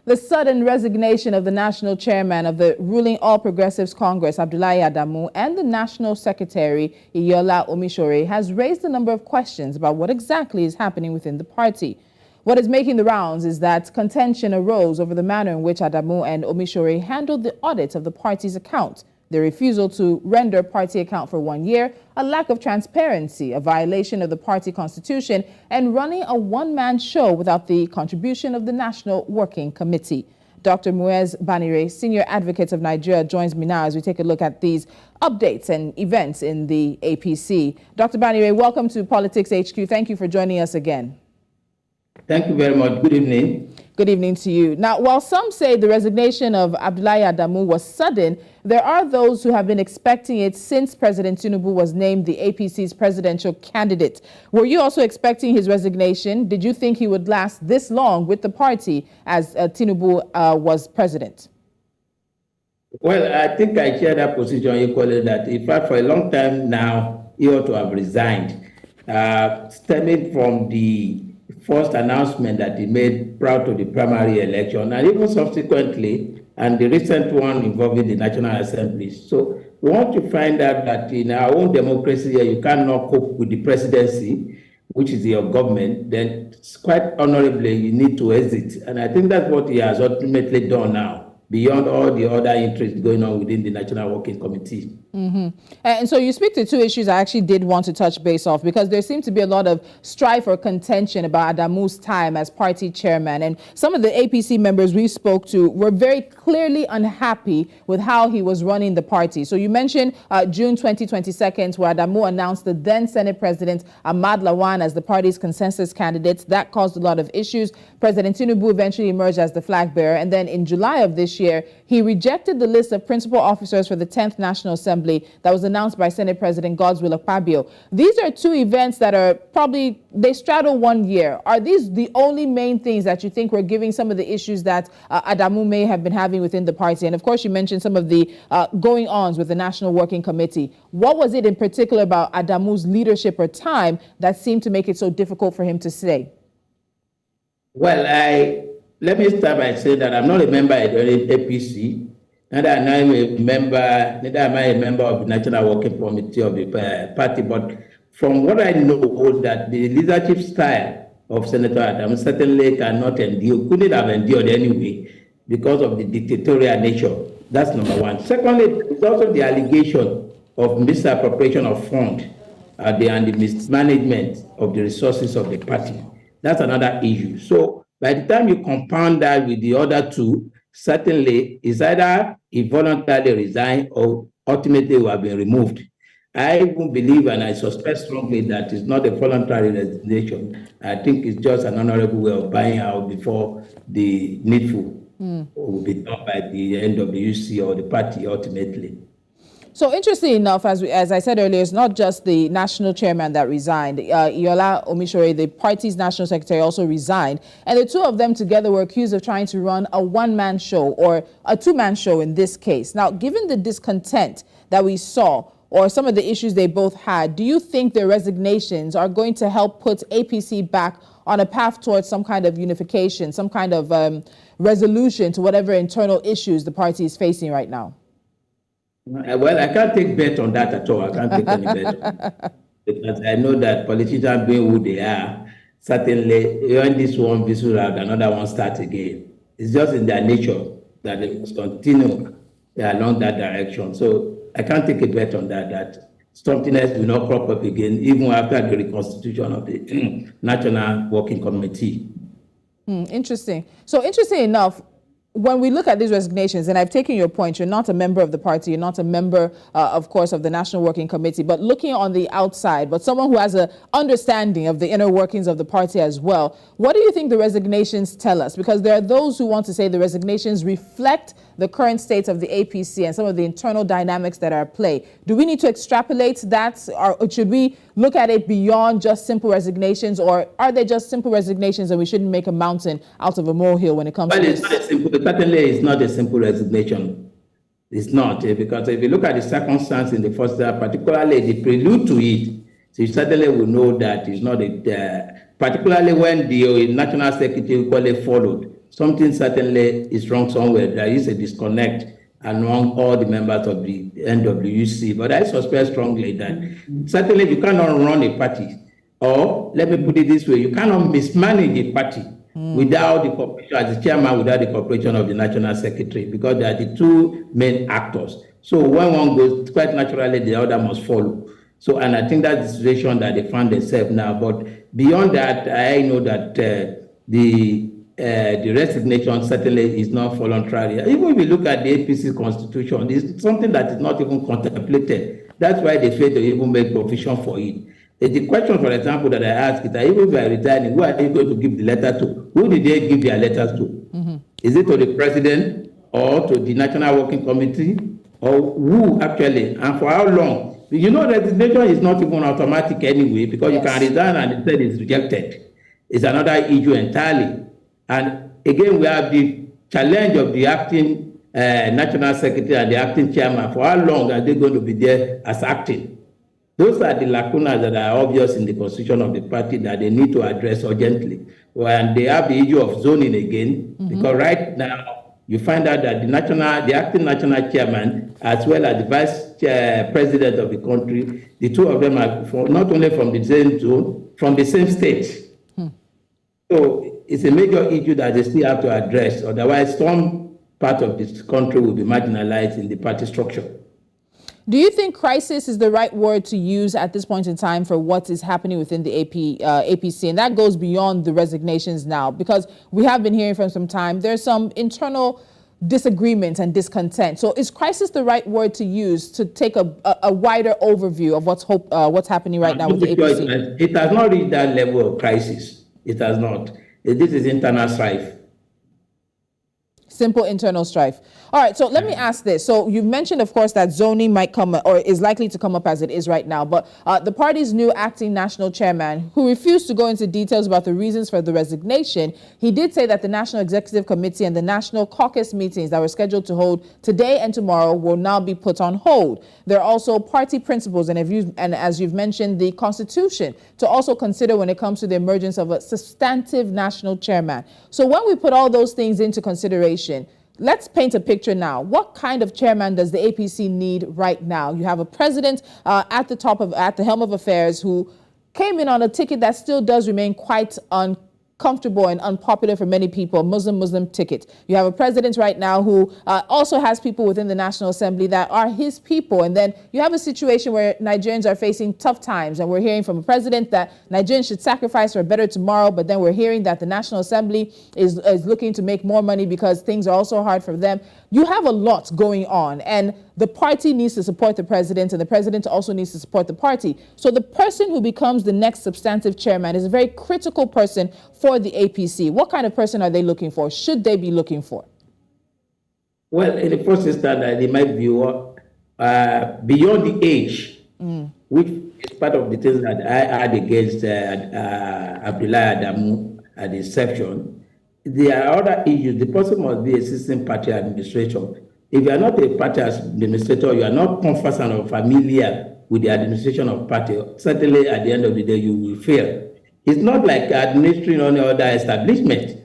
The sudden resignation of the national chairman of the ruling All Progressives Congress, Abdullahi Adamu, and the national secretary, Adamu and Omisore, has raised a number of questions about what exactly is happening within the party. What is making the rounds is that contention arose over the manner in which Adamu and Omisore handled the audit of the party's account, the refusal to render party account for 1 year, a lack of transparency, a violation of the party constitution, and running a one-man show without the contribution of the National Working Committee. Dr. Muiz Banire, Senior Advocate of Nigeria, joins me now as we take a look at these updates and events in the APC. Dr. Banire, welcome to Politics HQ. Thank you for joining us again. Thank you very much. Good evening. Good evening to you. Now, while some say the resignation of Abdullahi Adamu was sudden, there are those who have been expecting it since President Tinubu was named the APC's presidential candidate. Were you also expecting his resignation? Did you think he would last this long with the party as Tinubu was president? Well, I think I share that position equally, that in fact, for a long time now, he ought to have resigned, stemming from the first announcement that he made prior to the primary election, and even subsequently, and the recent one involving the National Assembly. So we want to find out that in our own democracy here, you cannot cope with the presidency, which is your government, then quite honorably you need to exit. And I think that's what he has ultimately done now, beyond all the other interests going on within the National Working Committee. And so you speak to two issues I actually did want to touch base off, because there seemed to be a lot of strife or contention about Adamu's time as party chairman. And some of the APC members we spoke to were very clearly unhappy with how he was running the party. So you mentioned June 2022, where Adamu announced the then Senate President Ahmad Lawan as the party's consensus candidate. That caused a lot of issues. President Tinubu eventually emerged as the flag bearer. And then in July of this year, he rejected the list of principal officers for the 10th National Assembly that was announced by Senate President Godswill Akpabio. These are two events that are probably, they straddle 1 year. Are these the only main things that you think were giving some of the issues that Adamu may have been having within the party? And of course, you mentioned some of the going-ons with the National Working Committee. What was it in particular about Adamu's leadership or time that seemed to make it so difficult for him to stay? Well, let me start by saying that I'm not a member of the APC. Neither am I a member of the National Working Committee of the party. But from what I know, that the leadership style of Senator Adamu certainly couldn't have endured anyway because of the dictatorial nature. That's number one. Secondly, there's also the allegation of misappropriation of funds and the mismanagement of the resources of the party. That's another issue. So by the time you compound that with the other two, certainly it's either he voluntarily resigned or ultimately will have been removed. I even believe, and I suspect strongly, that it's not a voluntary resignation. I think it's just an honorable way of buying out before the needful will be done by the end of the UC or the party ultimately. So interestingly enough, as I said earlier, it's not just the national chairman that resigned. Adamu and Omisore, the party's national secretary, also resigned. And the two of them together were accused of trying to run a one-man show, or a two-man show in this case. Now, given the discontent that we saw, or some of the issues they both had, do you think their resignations are going to help put APC back on a path towards some kind of unification, some kind of resolution to whatever internal issues the party is facing right now? Well, I can't take bet on that at all. I can't take any bet on that. Because I know that politicians, being who they are, certainly when this one whistle out, another one starts again. It's just in their nature that they must continue along that direction. So I can't take a bet on that something else will not crop up again, even after the reconstitution of the National Working Committee. Interesting. So interesting enough, when we look at these resignations, and I've taken your point, you're not a member of the party, you're not a member, of course, of the National Working Committee, but looking on the outside, but someone who has an understanding of the inner workings of the party as well, what do you think the resignations tell us? Because there are those who want to say the resignations reflect the current state of the APC and some of the internal dynamics that are at play. Do we need to extrapolate that, or should we look at it beyond just simple resignations, or are they just simple resignations and we shouldn't make a mountain out of a molehill when it comes to this? Certainly it's not a simple resignation. It's not, because if you look at the circumstance in the first year, particularly the prelude to it, so you certainly will know that it's not particularly when the National Secretary equally followed something certainly is wrong somewhere. There is a disconnect among all the members of the NWC. But I suspect strongly that certainly you cannot run a party, or let me put it this way, you cannot mismanage a party without the cooperation, as the chairman, without the cooperation of the national secretary, because they are the two main actors. So when one goes, quite naturally, the other must follow. So, and I think that's the situation that they found themselves now. But beyond that, I know that the resignation certainly is not voluntary. Even if you look at the APC constitution, it's something that is not even contemplated. That's why they fail to even make provision for it. The question, for example, that I ask is that even if you are resigning, who are you going to give the letter to? Who did they give their letters to? Is it to the president or to the National Working Committee? Or who actually? And for how long? You know, resignation is not even automatic anyway, because you can resign and instead it's rejected. It's another issue entirely. And again, we have the challenge of the acting national secretary and the acting chairman. For how long are they going to be there as acting? Those are the lacunas that are obvious in the constitution of the party that they need to address urgently. And they have the issue of zoning again, because right now you find out that the acting national chairman, as well as the vice president of the country, the two of them are not only from the same zone, from the same state. So it's a major issue that they still have to address. Otherwise, some part of this country will be marginalized in the party structure. Do you think crisis is the right word to use at this point in time for what is happening within the APC? And that goes beyond the resignations now, because we have been hearing from some time, there's some internal disagreement and discontent. So is crisis the right word to use to take a wider overview of what's happening right now with the APC? It has not reached that level of crisis. It has not. This is internal strife. Simple internal strife. All right, so let me ask this. So you mentioned, of course, that zoning might come or is likely to come up as it is right now, but the party's new acting national chairman, who refused to go into details about the reasons for the resignation, he did say that the National Executive Committee and the National Caucus meetings that were scheduled to hold today and tomorrow will now be put on hold. There are also party principles and as you've mentioned, the Constitution to also consider when it comes to the emergence of a substantive national chairman. So when we put all those things into consideration, let's paint a picture now. What kind of chairman does the APC need right now? You have a president at the helm of affairs who came in on a ticket that still does remain quite uncomfortable and unpopular for many people, Muslim ticket. You have a president right now who also has people within the National Assembly that are his people. And then you have a situation where Nigerians are facing tough times. And we're hearing from a president that Nigerians should sacrifice for a better tomorrow. But then we're hearing that the National Assembly is looking to make more money because things are also hard for them. You have a lot going on. And the party needs to support the president, and the president also needs to support the party. So the person who becomes the next substantive chairman is a very critical person for the APC. What kind of person are they looking for? Should they be looking for? Well, in the first instance, they might be beyond the age, which is part of the things that I had against Adamu at the inception. There are other issues. The person must be a system party administrator. If you are not a party administrator, you are not conversant or familiar with the administration of party, certainly at the end of the day, you will fail. It's not like administering any other establishment.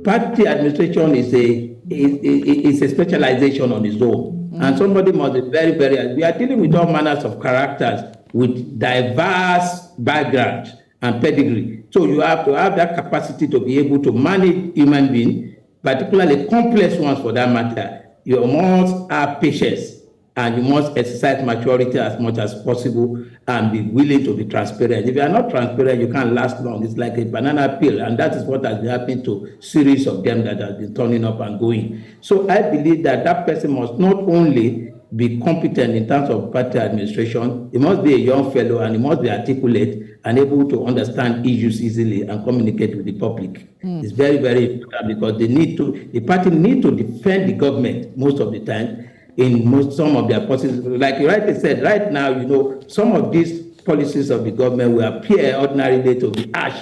Party administration is a specialization on its own. And somebody must be very, very, we are dealing with all manners of characters with diverse backgrounds and pedigree. So you have to have that capacity to be able to manage human beings, particularly complex ones for that matter. You must have patience and you must exercise maturity as much as possible and be willing to be transparent. If you are not transparent, you can't last long. It's like a banana peel, and that is what has been happening to series of them that have been turning up and going. So I believe that that person must not only be competent in terms of party administration, he must be a young fellow and he must be articulate and able to understand issues easily and communicate with the public. It's very, very important because the party need to defend the government most of the time in some of their policies. Like you rightly said, right now, you know, some of these policies of the government will appear ordinarily to be harsh,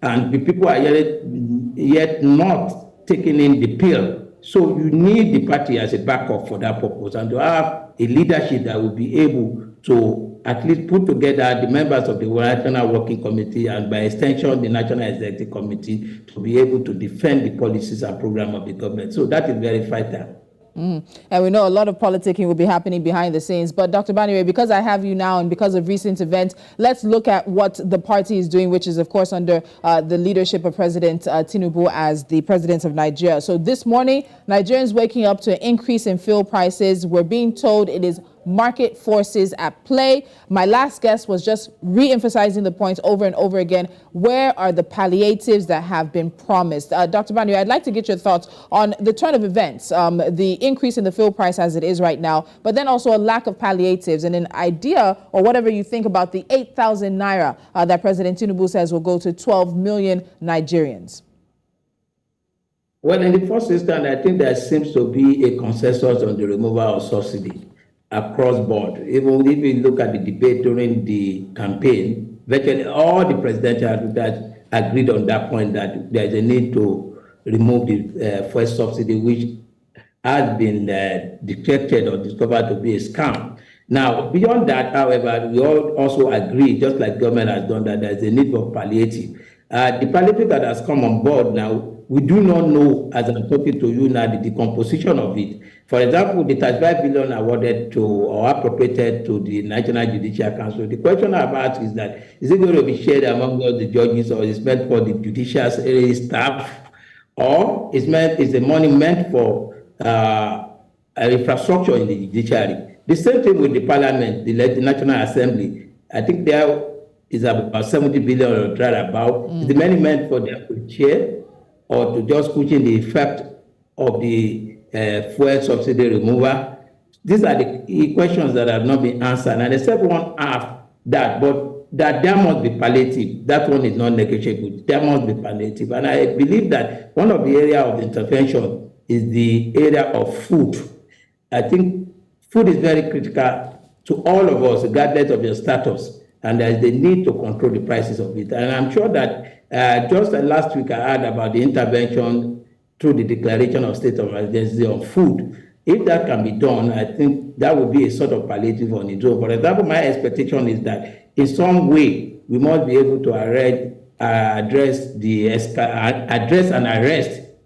and the people are yet not taking in the pill. So you need the party as a backup for that purpose, and to have a leadership that will be able to at least put together the members of the National Working Committee and by extension the National Executive Committee to be able to defend the policies and program of the government. So that is very vital. And we know a lot of politicking will be happening behind the scenes. But Dr. Banire, because I have you now and because of recent events, let's look at what the party is doing, which is, of course, under the leadership of President Tinubu as the president of Nigeria. So this morning, Nigerians waking up to an increase in fuel prices. We're being told it is market forces at play. My last guest was just re-emphasizing the point over and over again. Where are the palliatives that have been promised? Dr. Banire, I'd like to get your thoughts on the turn of events, the increase in the fuel price as it is right now, but then also a lack of palliatives and an idea or whatever you think about the 8,000 naira that President Tinubu says will go to 12 million Nigerians. Well, in the first instance, I think there seems to be a consensus on the removal of subsidy across board. Even if you look at the debate during the campaign, virtually all the presidential candidates agreed on that point that there is a need to remove the fuel subsidy, which has been detected or discovered to be a scam. Now, beyond that, however, we all also agree, just like government has done, that there is a need for palliative. The palliative that has come on board now, we do not know, as I'm talking to you now, the decomposition of it. For example, the 35 billion awarded to or appropriated to the National Judicial Council. The question I've asked is that, is it going to be shared among all the judges, or is it meant for the judicial staff, or is the money meant for infrastructure in the judiciary? The same thing with the Parliament, the National Assembly. I think there is about 70 billion or thereabout. Is the money meant for the chair, or to just cushion the effect of the fuel subsidy removal? These are the questions that have not been answered. And the second one half that, but that there must be palliative. That one is not negotiable. There must be palliative. And I believe that one of the areas of intervention is the area of food. I think food is very critical to all of us, regardless of your status. And there is the need to control the prices of it. And I'm sure that just last week I heard about the intervention through the declaration of state of emergency on food. If that can be done, I think that would be a sort of palliative on its own. For example, my expectation is that in some way we must be able to address and arrest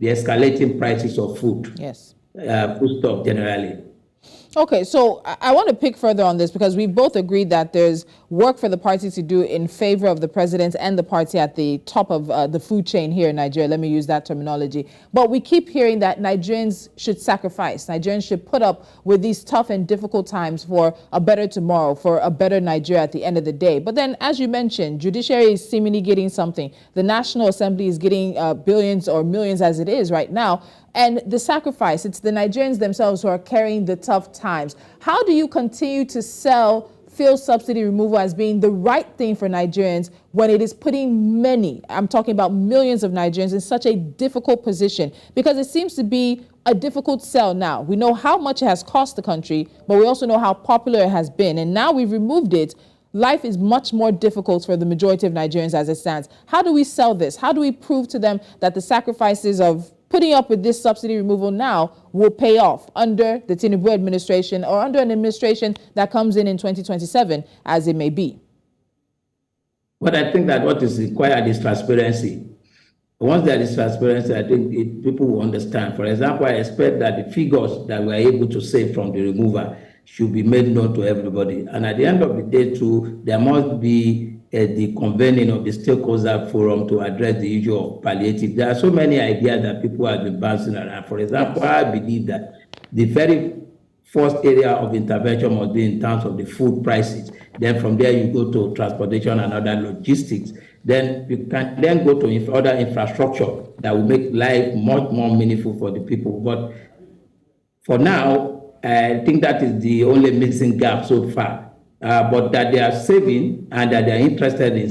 the escalating prices of food. Yes. Foodstuff generally. Okay, so I want to pick further on this because we both agreed that there's work for the party to do in favor of the president and the party at the top of the food chain here in Nigeria. Let me use that terminology. But we keep hearing that Nigerians should sacrifice. Nigerians should put up with these tough and difficult times for a better tomorrow, for a better Nigeria at the end of the day. But then, as you mentioned, judiciary is seemingly getting something. The National Assembly is getting billions or millions as it is right now. And the sacrifice, it's the Nigerians themselves who are carrying the tough times. How do you continue to sell fuel subsidy removal as being the right thing for Nigerians when it is putting many, I'm talking about millions of Nigerians, in such a difficult position? Because it seems to be a difficult sell now. We know how much it has cost the country, but we also know how popular it has been. And now we've removed it. Life is much more difficult for the majority of Nigerians as it stands. How do we sell this? How do we prove to them that the sacrifices of putting up with this subsidy removal now will pay off under the Tinubu administration or under an administration that comes in 2027, as it may be? But I think that what is required is transparency. Once there is transparency, I think people will understand. For example, I expect that the figures that we are able to save from the removal should be made known to everybody. And at the end of the day, too, there must be the convening of the stakeholder forum to address the issue of palliative. There are so many ideas that people have been bouncing around. For example, I believe that the very first area of intervention must be in terms of the food prices. Then from there, you go to transportation and other logistics. Then you can then go to other infrastructure that will make life much more meaningful for the people. But for now, I think that is the only missing gap so far. But that they are saving and that they are interested in,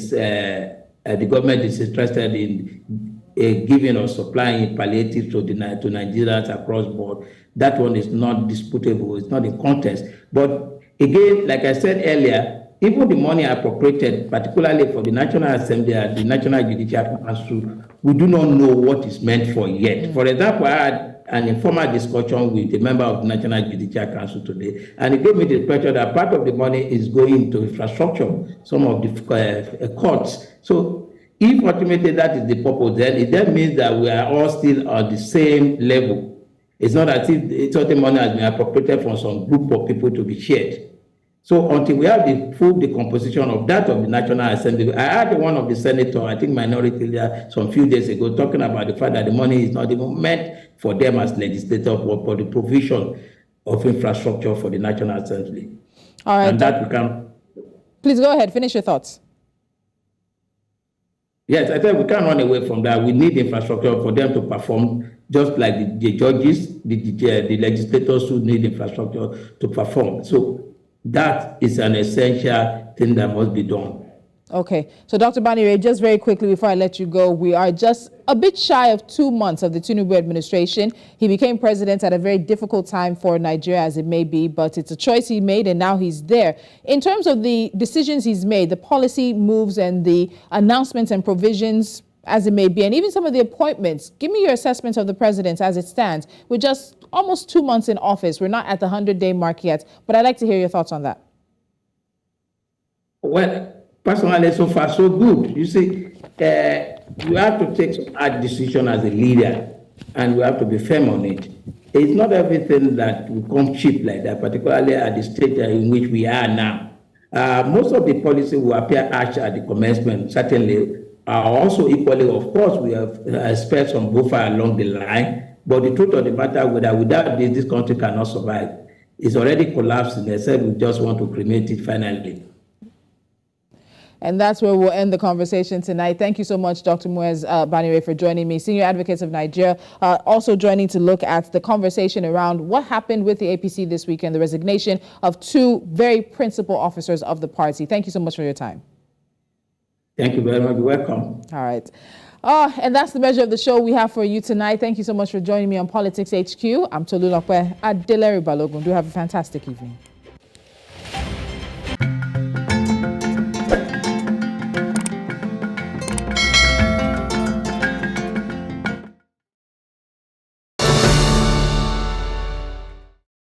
the government is interested in giving or supplying palliatives to Nigerians across board. That one is not disputable. It's not in contest. But again, like I said earlier, even the money appropriated, particularly for the National Assembly and the National Judicial Council, we do not know what is meant for yet. For example, I had an informal discussion with a member of the National Judicial Council today, and he gave me the impression that part of the money is going to infrastructure, some of the courts. So if ultimately that is the purpose, then it means that we are all still on the same level. It's not as if certain money has been appropriated from some group of people to be shared. So until we have the full decomposition of that of the National Assembly, I heard one of the senators, I think minority leader, some few days ago, talking about the fact that the money is not even meant for them as legislators, but for the provision of infrastructure for the National Assembly. All right. And that become. Please go ahead. Finish your thoughts. Yes, I think we can't run away from that. We need infrastructure for them to perform, just like the judges, the legislators who need infrastructure to perform. So that is an essential thing that must be done. Okay. So, Dr. Banire, just very quickly before I let you go, we are just a bit shy of 2 months of the Tinubu administration. He became president at a very difficult time for Nigeria, as it may be, but it's a choice he made, and now he's there. In terms of the decisions he's made, the policy moves and the announcements and provisions, as it may be, and even some of the appointments, give me your assessment of the president as it stands. We're just almost 2 months in office. We're not at the 100-day mark yet, but I'd like to hear your thoughts on that. Well, personally, so far, so good. You see, you have to take some hard decision as a leader, and we have to be firm on it. It's not everything that will come cheap like that, particularly at the state in which we are now. Most of the policy will appear harsh at the commencement, certainly. Also equally, of course, we have spent some buffer along the line, but the truth of the matter is that without this country cannot survive. It's already collapsed, and they said we just want to cremate it finally. And that's where we'll end the conversation tonight. Thank you so much, Dr. Muiz Banire, for joining me, Senior Advocates of Nigeria, also joining to look at the conversation around what happened with the APC this weekend, the resignation of 2 very principal officers of the party. Thank you so much for your time. Thank you very much. Welcome. All right. And that's the measure of the show we have for you tonight. Thank you so much for joining me on Politics HQ. I'm Tolulope. Adeleru-Balogun. Do have a fantastic evening.